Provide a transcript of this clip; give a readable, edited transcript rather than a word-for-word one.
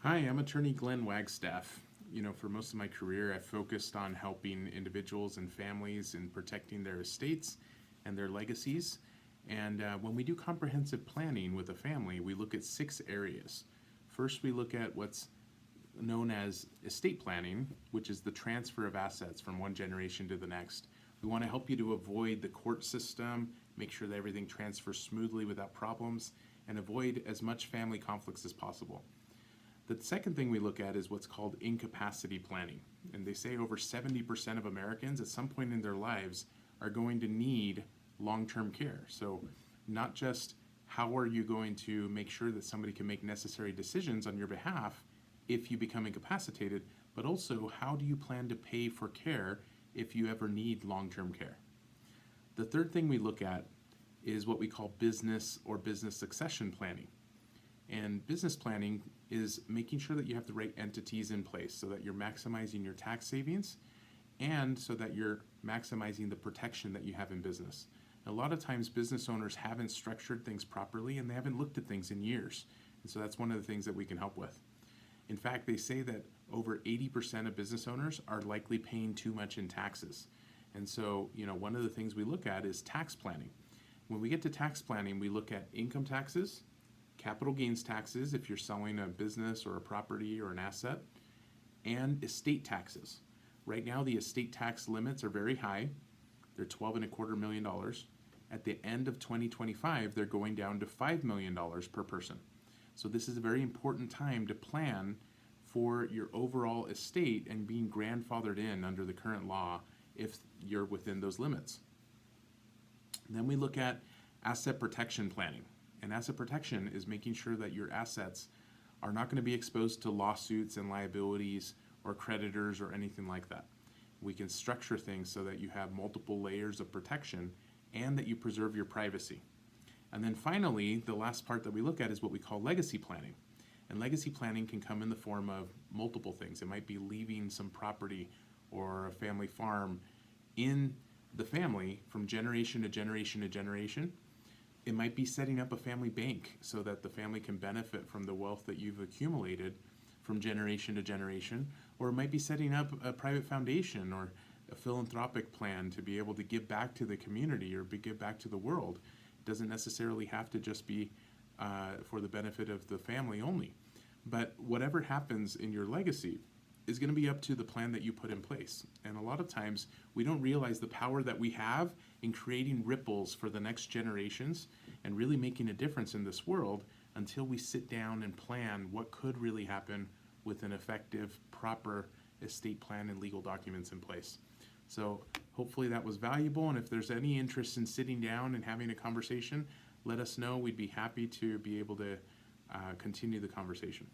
Hi, I'm attorney Glenn Wagstaff. For most of my career, I've focused on helping individuals and families in protecting their estates and their legacies. And when we do comprehensive planning with a family, we look at 6 areas. First, we look at what's known as estate planning, which is the transfer of assets from one generation to the next. We want to help you to avoid the court system, make sure that everything transfers smoothly without problems, and avoid as much family conflicts as possible. The second thing we look at is what's called incapacity planning. And they say over 70% of Americans at some point in their lives are going to need long-term care. So not just how are you going to make sure that somebody can make necessary decisions on your behalf if you become incapacitated, but also how do you plan to pay for care if you ever need long-term care. The third thing we look at is what we call business or business succession planning. And business planning is making sure that you have the right entities in place so that you're maximizing your tax savings and so that you're maximizing the protection that you have in business. A lot of times business owners haven't structured things properly and they haven't looked at things in years. And so that's one of the things that we can help with. In fact, they say that over 80% of business owners are likely paying too much in taxes. And so, one of the things we look at is tax planning. When we get to tax planning, we look at income taxes, capital gains taxes if you're selling a business or a property or an asset, and estate taxes. Right now, the estate tax limits are very high. They're $12.25 million. At the end of 2025, they're going down to $5 million per person. So this is a very important time to plan for your overall estate and being grandfathered in under the current law if you're within those limits. And then we look at asset protection planning. And asset protection is making sure that your assets are not going to be exposed to lawsuits and liabilities or creditors or anything like that. We can structure things so that you have multiple layers of protection and that you preserve your privacy. And then finally, the last part that we look at is what we call legacy planning. And legacy planning can come in the form of multiple things. It might be leaving some property or a family farm in the family from generation to generation to generation. It might be setting up a family bank so that the family can benefit from the wealth that you've accumulated from generation to generation. Or it might be setting up a private foundation or a philanthropic plan to be able to give back to the community or give back to the world. It doesn't necessarily have to just be for the benefit of the family only. But whatever happens in your legacy is going to be up to the plan that you put in place. And a lot of times we don't realize the power that we have in creating ripples for the next generations and really making a difference in this world until we sit down and plan what could really happen with an effective, proper estate plan and legal documents in place. So hopefully that was valuable, and if there's any interest in sitting down and having a conversation, let us know. We'd be happy to be able to continue the conversation.